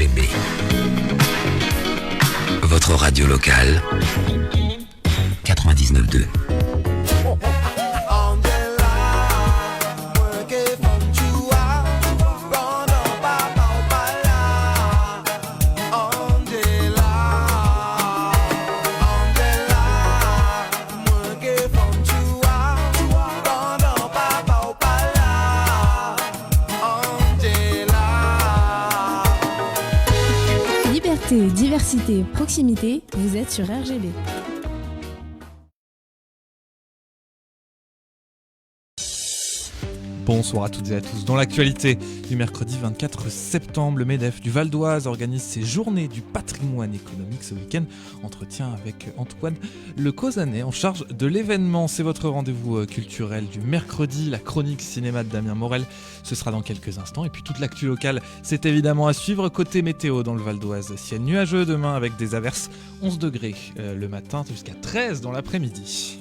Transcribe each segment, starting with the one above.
RGB. Votre radio locale, 99.2. Diversité, proximité, vous êtes sur RGB. Bonsoir à toutes et à tous. Dans l'actualité du mercredi 24 septembre, le MEDEF du Val d'Oise organise ses journées du patrimoine économique ce week-end. Entretien avec Antoine Le Causanet en charge de l'événement. C'est votre rendez-vous culturel du mercredi. La chronique cinéma de Damien Morel, ce sera dans quelques instants. Et puis toute l'actu locale, c'est évidemment à suivre. Côté météo dans le Val d'Oise, ciel nuageux demain avec des averses, 11 degrés le matin jusqu'à 13 dans l'après-midi.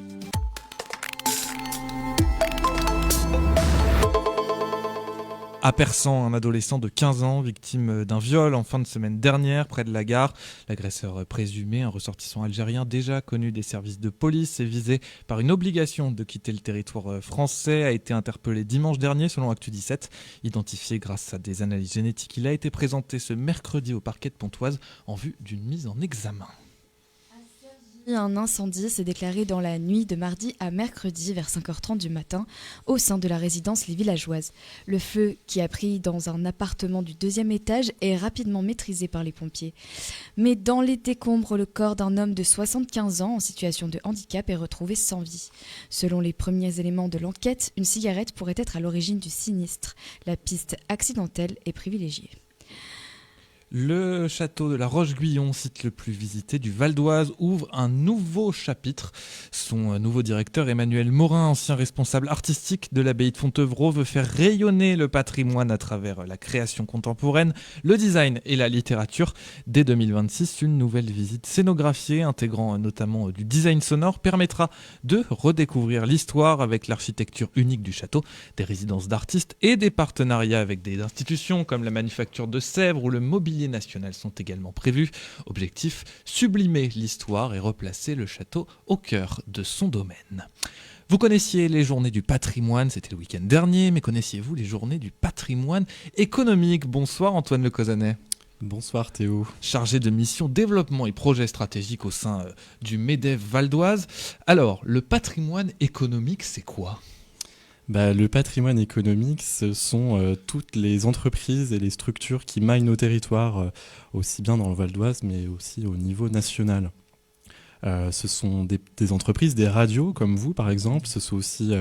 À Persan, un adolescent de 15 ans, victime d'un viol en fin de semaine dernière près de la gare. L'agresseur présumé, un ressortissant algérien déjà connu des services de police et visé par une obligation de quitter le territoire français, a été interpellé dimanche dernier selon Actu 17. Identifié grâce à des analyses génétiques, il a été présenté ce mercredi au parquet de Pontoise en vue d'une mise en examen. Un incendie s'est déclaré dans la nuit de mardi à mercredi vers 5h30 du matin au sein de la résidence Les Villageoises. Le feu, qui a pris dans un appartement du 2e étage, est rapidement maîtrisé par les pompiers. Mais dans les décombres, le corps d'un homme de 75 ans en situation de handicap est retrouvé sans vie. Selon les premiers éléments de l'enquête, une cigarette pourrait être à l'origine du sinistre. La piste accidentelle est privilégiée. Le château de la Roche-Guyon, site le plus visité du Val d'Oise, ouvre un nouveau chapitre. Son nouveau directeur, Emmanuel Morin, ancien responsable artistique de l'abbaye de Fontevraud, veut faire rayonner le patrimoine à travers la création contemporaine, le design et la littérature. Dès 2026, une nouvelle visite scénographiée, intégrant notamment du design sonore, permettra de redécouvrir l'histoire avec l'architecture unique du château, des résidences d'artistes et des partenariats avec des institutions comme la Manufacture de Sèvres ou le Mobilier national sont également prévus. Objectif, sublimer l'histoire et replacer le château au cœur de son domaine. Vous connaissiez les journées du patrimoine, c'était le week-end dernier, mais connaissiez-vous les journées du patrimoine économique ? Bonsoir Antoine Le Causanet. Bonsoir Théo. Chargé de mission développement et projets stratégiques au sein du MEDEF Val d'Oise. Alors, le patrimoine économique, c'est quoi ? Le patrimoine économique, ce sont toutes les entreprises et les structures qui maillent nos territoires, aussi bien dans le Val d'Oise, mais aussi au niveau national. Ce sont des entreprises, des radios comme vous par exemple, ce sont aussi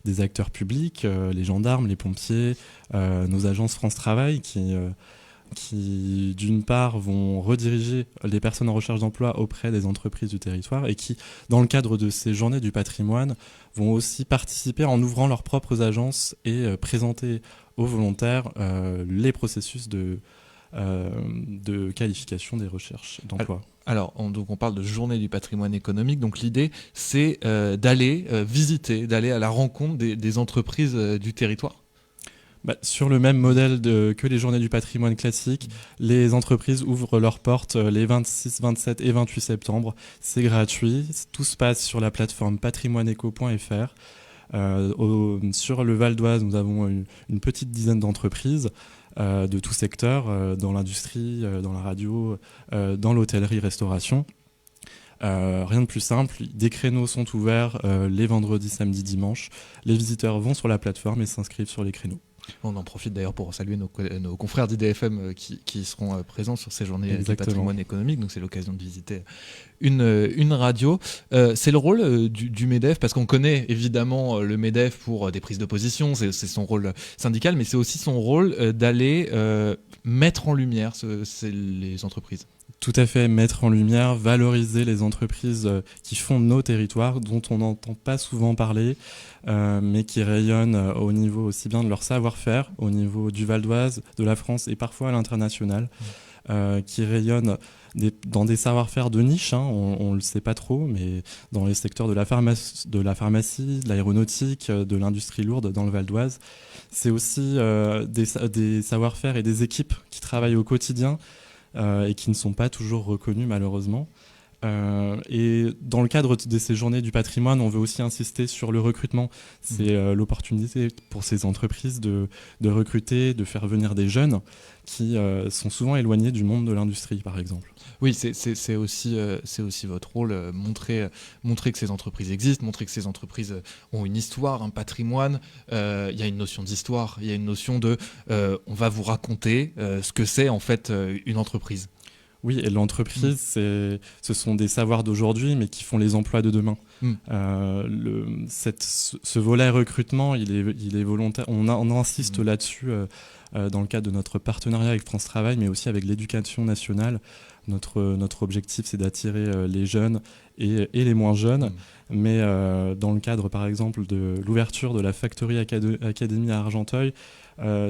des acteurs publics, les gendarmes, les pompiers, nos agences France Travail qui d'une part vont rediriger les personnes en recherche d'emploi auprès des entreprises du territoire et qui, dans le cadre de ces journées du patrimoine, vont aussi participer en ouvrant leurs propres agences et présenter aux volontaires les processus de qualification des recherches d'emploi. Alors, donc on parle de journée du patrimoine économique, donc l'idée c'est d'aller visiter, d'aller à la rencontre des entreprises du territoire. Sur le même modèle que les journées du patrimoine classiques, les entreprises ouvrent leurs portes les 26, 27 et 28 septembre. C'est gratuit. Tout se passe sur la plateforme patrimoineeco.fr. Sur le Val d'Oise, nous avons une petite dizaine d'entreprises de tout secteur, dans l'industrie, dans la radio, dans l'hôtellerie-restauration. Rien de plus simple, des créneaux sont ouverts les vendredis, samedis, dimanches. Les visiteurs vont sur la plateforme et s'inscrivent sur les créneaux. On en profite d'ailleurs pour saluer nos confrères d'IDFM qui seront présents sur ces journées Exactement. du patrimoine économique, donc c'est l'occasion de visiter une radio. C'est le rôle du MEDEF, parce qu'on connaît évidemment le MEDEF pour des prises de position, c'est son rôle syndical, mais c'est aussi son rôle d'aller mettre en lumière les entreprises. Tout à fait, mettre en lumière, valoriser les entreprises qui font nos territoires, dont on n'entend pas souvent parler, mais qui rayonnent au niveau aussi bien de leur savoir-faire, au niveau du Val d'Oise, de la France et parfois à l'international, qui rayonnent dans des savoir-faire de niche, on ne le sait pas trop, mais dans les secteurs de la pharmacie, de l'aéronautique, de l'industrie lourde dans le Val d'Oise. C'est aussi des savoir-faire et des équipes qui travaillent au quotidien et qui ne sont pas toujours reconnus malheureusement. Et dans le cadre de ces journées du patrimoine, on veut aussi insister sur le recrutement. C'est l'opportunité pour ces entreprises de recruter, de faire venir des jeunes qui sont souvent éloignés du monde de l'industrie, par exemple. Oui, c'est aussi votre rôle, montrer que ces entreprises existent, montrer que ces entreprises ont une histoire, un patrimoine. Il y a une notion d'histoire, il y a une notion de on va vous raconter ce que c'est en fait une entreprise. Oui, et l'entreprise, ce sont des savoirs d'aujourd'hui, mais qui font les emplois de demain. Ce volet recrutement, il est volontaire. On insiste là-dessus dans le cadre de notre partenariat avec France Travail, mais aussi avec l'Éducation nationale. Notre objectif, c'est d'attirer les jeunes et les moins jeunes. Mais dans le cadre, par exemple, de l'ouverture de la Factory Academy à Argenteuil,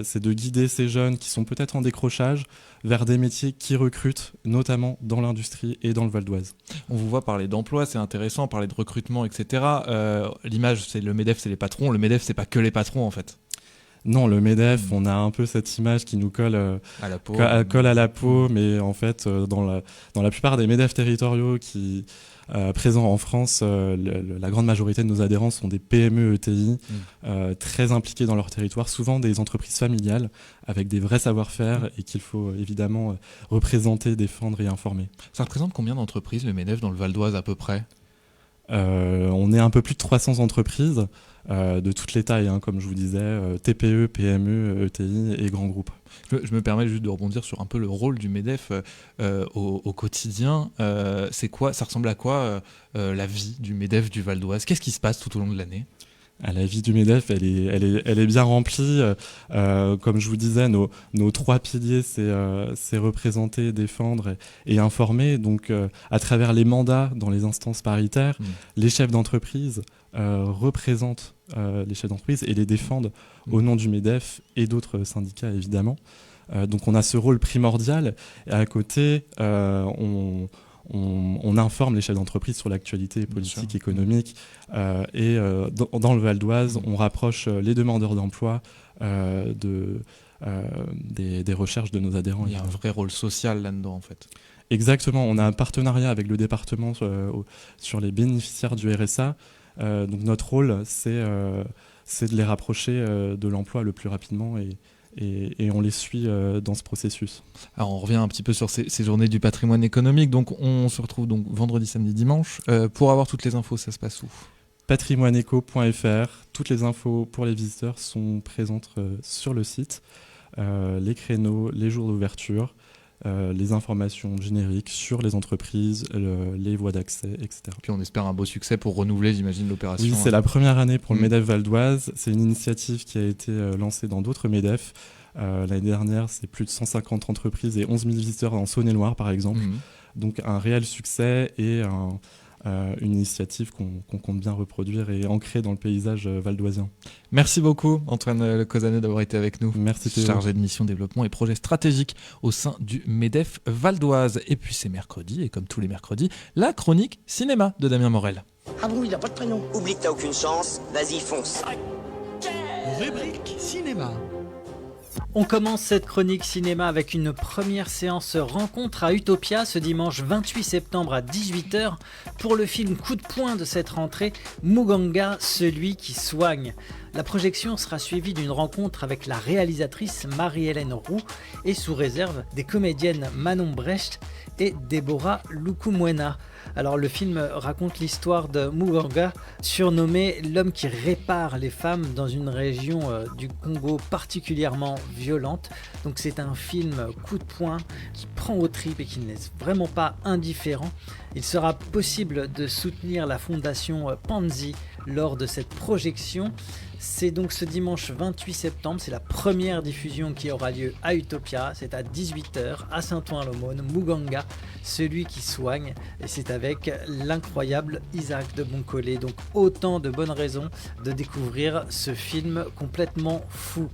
c'est de guider ces jeunes qui sont peut-être en décrochage vers des métiers qui recrutent, notamment dans l'industrie et dans le Val d'Oise. On vous voit parler d'emploi, c'est intéressant, parler de recrutement, etc. L'image, c'est le MEDEF, c'est les patrons. Le MEDEF, c'est pas que les patrons, en fait. Non, le MEDEF, on a un peu cette image qui nous colle à la peau, mais en fait, dans la plupart des MEDEF territoriaux qui présents en France, la grande majorité de nos adhérents sont des PME ETI, très impliqués dans leur territoire, souvent des entreprises familiales avec des vrais savoir-faire et qu'il faut évidemment représenter, défendre et informer. Ça représente combien d'entreprises, le MEDEF, dans le Val d'Oise à peu près ? On est un peu plus de 300 entreprises de toutes les tailles, comme je vous disais, TPE, PME, ETI et grands groupes. Je me permets juste de rebondir sur un peu le rôle du MEDEF au quotidien. C'est quoi, ça ressemble à quoi la vie du MEDEF du Val d'Oise ? Qu'est-ce qui se passe tout au long de l'année ? La vie du MEDEF, elle est bien remplie. Comme je vous disais, nos trois piliers, c'est représenter, défendre et informer. Donc, à travers les mandats dans les instances paritaires, les chefs d'entreprise représentent les chefs d'entreprise et les défendent au nom du MEDEF et d'autres syndicats, évidemment. Donc, on a ce rôle primordial. Et à côté, on informe les chefs d'entreprise sur l'actualité politique, économique. Et dans le Val d'Oise, on rapproche les demandeurs d'emploi des recherches de nos adhérents. Il y a un vrai rôle social là-dedans, en fait. Exactement. On a un partenariat avec le département sur les bénéficiaires du RSA. Donc notre rôle, c'est de les rapprocher de l'emploi le plus rapidement et on les suit dans ce processus. Alors on revient un petit peu sur ces journées du patrimoine économique. Donc on se retrouve donc vendredi, samedi, dimanche. Pour avoir toutes les infos, ça se passe où ? patrimoineeco.fr. Toutes les infos pour les visiteurs sont présentes sur le site. Les créneaux, les jours d'ouverture, les informations génériques sur les entreprises, les voies d'accès, etc. Puis on espère un beau succès pour renouveler, j'imagine, l'opération. Oui, c'est la première année pour le MEDEF Val d'Oise. C'est une initiative qui a été lancée dans d'autres MEDEF. L'année dernière, c'est plus de 150 entreprises et 11 000 visiteurs en Saône-et-Loire, par exemple. Donc un réel succès et une initiative qu'on compte bien reproduire et ancrer dans le paysage valdoisien. Merci beaucoup Antoine Cosanet d'avoir été avec nous. Merci Théo. Chargé de mission développement et projets stratégiques au sein du MEDEF Val d'Oise. Et puis c'est mercredi, et comme tous les mercredis, la chronique cinéma de Damien Morel. Ah bon, il a pas de prénom. Oublie que t'as aucune chance, vas-y fonce. Rubrique cinéma. On commence cette chronique cinéma avec une première séance rencontre à Utopia ce dimanche 28 septembre à 18h pour le film coup de poing de cette rentrée, Muganga, celui qui soigne. La projection sera suivie d'une rencontre avec la réalisatrice Marie-Hélène Roux et sous réserve des comédiennes Manon Brecht et Déborah Lukumwena. Alors le film raconte l'histoire de Muganga, surnommé l'homme qui répare les femmes dans une région du Congo particulièrement violente. Donc c'est un film coup de poing qui prend aux tripes et qui ne laisse vraiment pas indifférent. Il sera possible de soutenir la fondation Panzi lors de cette projection. C'est donc ce dimanche 28 septembre, c'est la première diffusion qui aura lieu à Utopia, c'est à 18h à Saint-Ouen-l'Aumône, Muganga, celui qui soigne, et c'est avec l'incroyable Isaac de Boncolé. Donc autant de bonnes raisons de découvrir ce film complètement fou.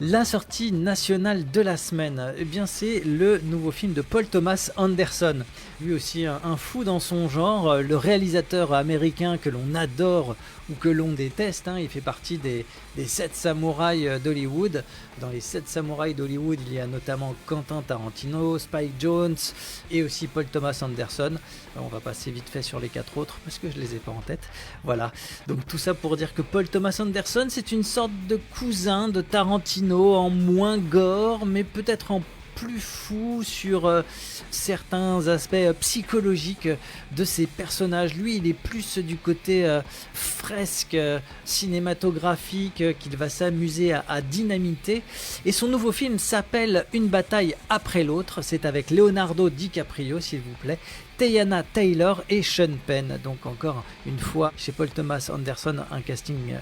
La sortie nationale de la semaine, eh bien c'est le nouveau film de Paul Thomas Anderson. Lui aussi un fou dans son genre, le réalisateur américain que l'on adore ou que l'on déteste. Il fait partie des 7 samouraïs d'Hollywood. Dans les 7 samouraïs d'Hollywood, il y a notamment Quentin Tarantino, Spike Jonze et aussi Paul Thomas Anderson. On va passer vite fait sur les 4 autres parce que je les ai pas en tête. Voilà, donc tout ça pour dire que Paul Thomas Anderson, c'est une sorte de cousin de Tarantino, en moins gore, mais peut-être en plus fou sur certains aspects psychologiques de ces personnages. Lui, il est plus du côté fresque cinématographique qu'il va s'amuser à dynamiter. Et son nouveau film s'appelle Une bataille après l'autre. C'est avec Leonardo DiCaprio, s'il vous plaît, Teyana Taylor et Sean Penn. Donc encore une fois, chez Paul Thomas Anderson, un casting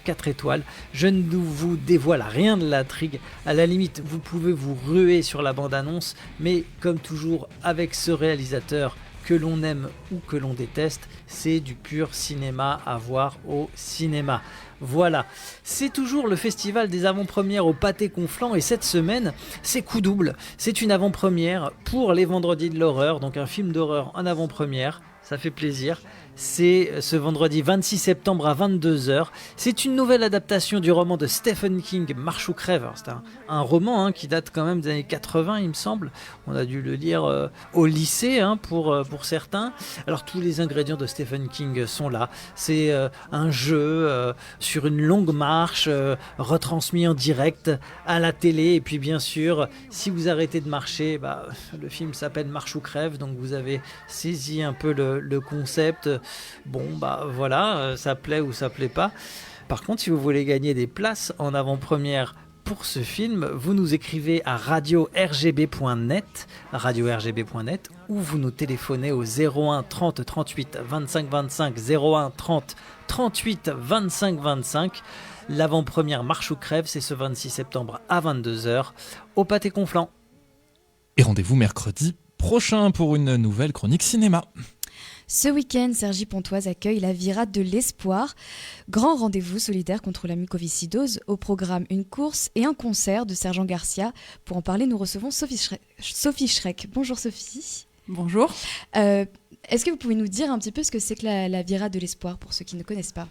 4 étoiles. Je ne vous dévoile rien de l'intrigue. À la limite, vous pouvez vous ruer sur la bande-annonce, mais comme toujours avec ce réalisateur, que l'on aime ou que l'on déteste, c'est du pur cinéma à voir au cinéma. Voilà, c'est toujours le festival des avant-premières au Pâté Conflans et cette semaine, c'est coup double. C'est une avant-première pour les Vendredis de l'horreur, donc un film d'horreur en avant-première, ça fait plaisir. C'est ce vendredi 26 septembre à 22h. C'est une nouvelle adaptation du roman de Stephen King, Marche ou crève. C'est un roman qui date quand même des années 80, il me semble. On a dû le lire au lycée pour certains. Alors tous les ingrédients de Stephen King sont là. C'est un jeu sur une longue marche, retransmis en direct à la télé. Et puis bien sûr, si vous arrêtez de marcher, le film s'appelle Marche ou crève. Donc vous avez saisi un peu le concept. Bon, voilà, ça plaît ou ça plaît pas. Par contre, si vous voulez gagner des places en avant-première pour ce film, vous nous écrivez à radio-rgb.net ou vous nous téléphonez au 01 30 38 25 25 01 30 38 25 25. L'avant-première Marche ou crève, c'est ce 26 septembre à 22h au Pâté Conflans. Et rendez-vous mercredi prochain pour une nouvelle chronique cinéma. Ce week-end, Cergy Pontoise accueille la Virade de l'Espoir. Grand rendez-vous solidaire contre la mucoviscidose. Au programme, une course et un concert de Sergent Garcia. Pour en parler, nous recevons Sophie Schreck. Bonjour Sophie. Bonjour. Est-ce que vous pouvez nous dire un petit peu ce que c'est que la Virade de l'Espoir pour ceux qui ne connaissent pas ?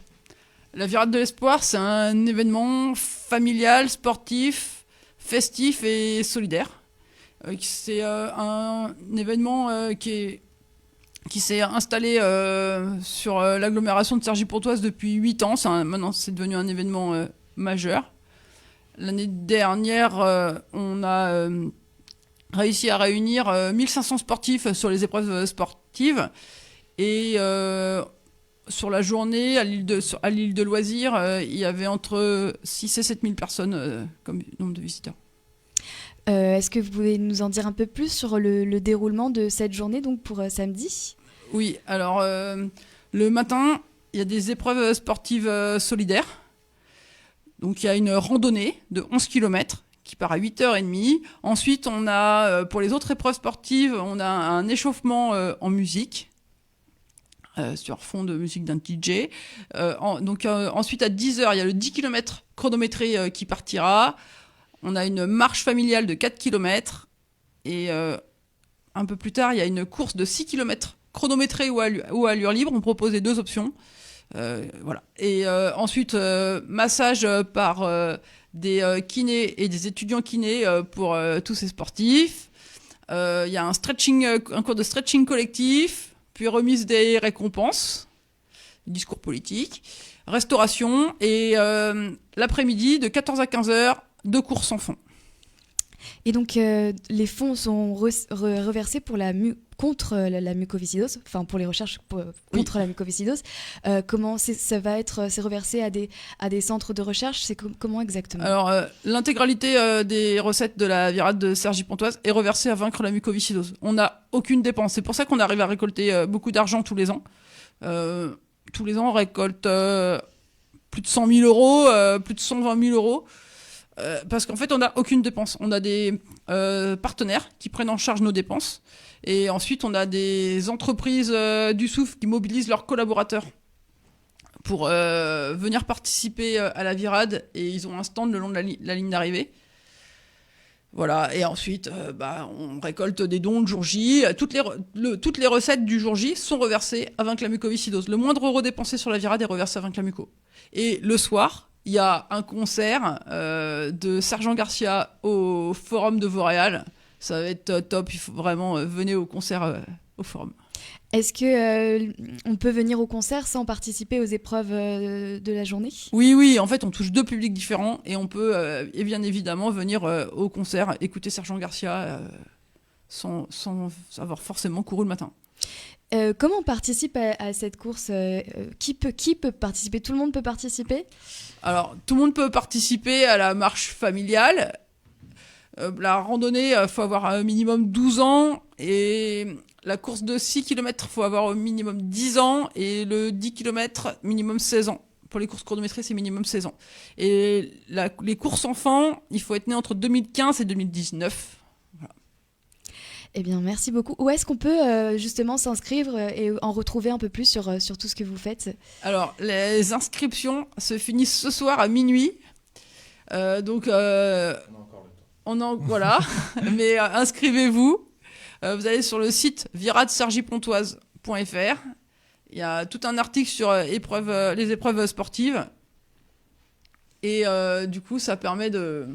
La Virade de l'Espoir, c'est un événement familial, sportif, festif et solidaire. C'est un événement qui s'est installé sur l'agglomération de Cergy-Pontoise depuis 8 ans. Maintenant, c'est devenu un événement majeur. L'année dernière, on a réussi à réunir 1500 sportifs sur les épreuves sportives. Et sur la journée, à l'île de loisirs, il y avait entre 6 et 7 000 personnes comme nombre de visiteurs. Est-ce que vous pouvez nous en dire un peu plus sur le déroulement de cette journée donc pour samedi ? Oui, alors le matin, il y a des épreuves sportives solidaires. Donc il y a une randonnée de 11 km qui part à 8h30. Ensuite, on a, pour les autres épreuves sportives, on a un échauffement en musique, sur fond de musique d'un DJ. Ensuite, à 10h, il y a le 10 km chronométré qui partira. On a une marche familiale de 4 km. Et un peu plus tard, il y a une course de 6 km chronométrée ou à allure libre. On proposait 2 options. Voilà. Et ensuite, massage par des kinés et des étudiants kinés pour tous ces sportifs. Il y a un cours de stretching collectif, puis remise des récompenses, discours politique, restauration, et l'après-midi, de 14 à 15h, 2 cours sans fond. Et donc, les fonds sont reversés pour contre la mucoviscidose, enfin pour les recherches contre la mucoviscidose. Comment ça va être, c'est reversé à des centres de recherche, c'est comment exactement ? Alors, l'intégralité des recettes de la virade de Cergy-Pontoise est reversée à vaincre la mucoviscidose. On n'a aucune dépense. C'est pour ça qu'on arrive à récolter beaucoup d'argent tous les ans. tous les ans, on récolte plus de 100 000 euros, plus de 120 000 euros. Parce qu'en fait, on n'a aucune dépense. On a des partenaires qui prennent en charge nos dépenses. Et ensuite, on a des entreprises du Souffle qui mobilisent leurs collaborateurs pour venir participer à la virade. Et ils ont un stand le long de la ligne d'arrivée. Voilà. Et ensuite, on récolte des dons le jour J. Toutes les recettes du jour J sont reversées à Vaincre la mucoviscidose. Le moindre euro dépensé sur la virade est reversé à Vaincre la muco. Et le soir, il y a un concert de Sergent Garcia au Forum de Vauréal. Ça va être top. Il faut vraiment venez au concert au Forum. Est-ce que on peut venir au concert sans participer aux épreuves de la journée ? Oui. En fait, on touche 2 publics différents et on peut et bien évidemment venir au concert écouter Sergent Garcia sans avoir forcément couru le matin. Comment on participe à cette course ? Qui peut participer ? Tout le monde peut participer ? Alors, tout le monde peut participer à la marche familiale. La randonnée, il faut avoir un minimum 12 ans. Et la course de 6 km, il faut avoir au minimum 10 ans. Et le 10 km, minimum 16 ans. Pour les courses chronométrées, c'est minimum 16 ans. Et les courses enfants, il faut être né entre 2015 et 2019. Eh bien, merci beaucoup. Où est-ce qu'on peut justement s'inscrire et en retrouver un peu plus sur tout ce que vous faites ? Alors, les inscriptions se finissent ce soir à minuit. Voilà. Mais inscrivez-vous. Vous allez sur le site viradesergipontoise.fr. Il y a tout un article sur les épreuves sportives. Et du coup, ça permet de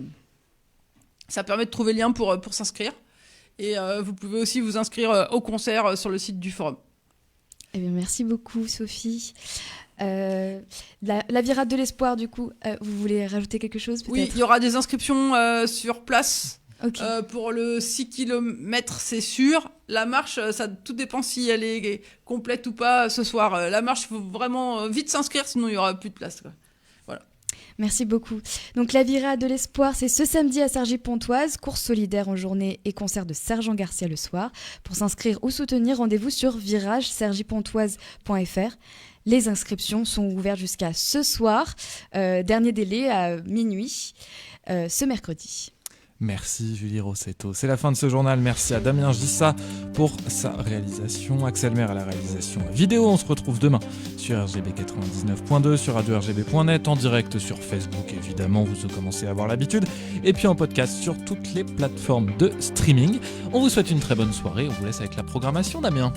trouver le lien pour s'inscrire. Et vous pouvez aussi vous inscrire au concert sur le site du forum. Eh bien, merci beaucoup, Sophie. La virade de l'espoir, du coup, vous voulez rajouter quelque chose peut-être ? Oui, il y aura des inscriptions sur place. Okay. Pour le 6 km, c'est sûr. La marche, ça tout dépend si elle est complète ou pas ce soir. La marche, il faut vraiment vite s'inscrire, sinon il n'y aura plus de place, quoi. Voilà. Merci beaucoup. Donc la virade de l'espoir, c'est ce samedi à Cergy-Pontoise, course solidaire en journée et concert de Sergent Garcia le soir. Pour s'inscrire ou soutenir, rendez-vous sur viragesergipontoise.fr. Les inscriptions sont ouvertes jusqu'à ce soir, dernier délai à minuit, ce mercredi. Merci Julie Rossetto. C'est la fin de ce journal. Merci à Damien Gissa pour sa réalisation. Axel Maire à la réalisation vidéo. On se retrouve demain sur RGB 99.2, sur radio-rgb.net, en direct sur Facebook, évidemment, vous commencez à avoir l'habitude, et puis en podcast sur toutes les plateformes de streaming. On vous souhaite une très bonne soirée. On vous laisse avec la programmation, Damien.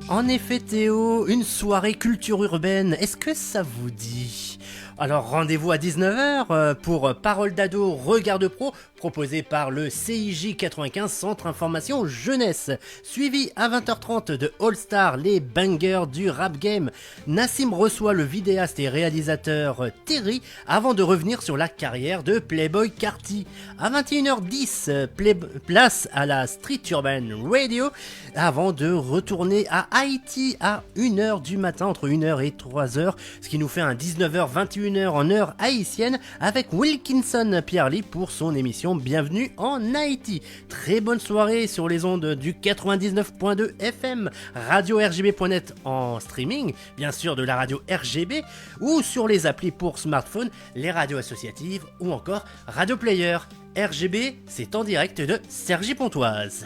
En effet Théo, une soirée culture urbaine, est-ce que ça vous dit ? Alors rendez-vous à 19h pour Parole d'ado, Regard de pro, proposé par le CIJ 95 Centre Information Jeunesse. Suivi à 20h30 de All Star, les bangers du rap game. Nassim reçoit le vidéaste et réalisateur Terry avant de revenir sur la carrière de Playboy Carti. À 21h10, place à la Street Urban Radio avant de retourner à Haïti à 1h du matin, entre 1h et 3h, ce qui nous fait un 19h-21h en heure haïtienne avec Wilkinson Pierre-Lee pour son émission Bienvenue en Haïti. Très bonne soirée sur les ondes du 99.2 FM, radio-rgb.net en streaming, bien sûr de la radio RGB, ou sur les applis pour smartphone, les radios associatives ou encore Radio Player. RGB, c'est en direct de Cergy-Pontoise.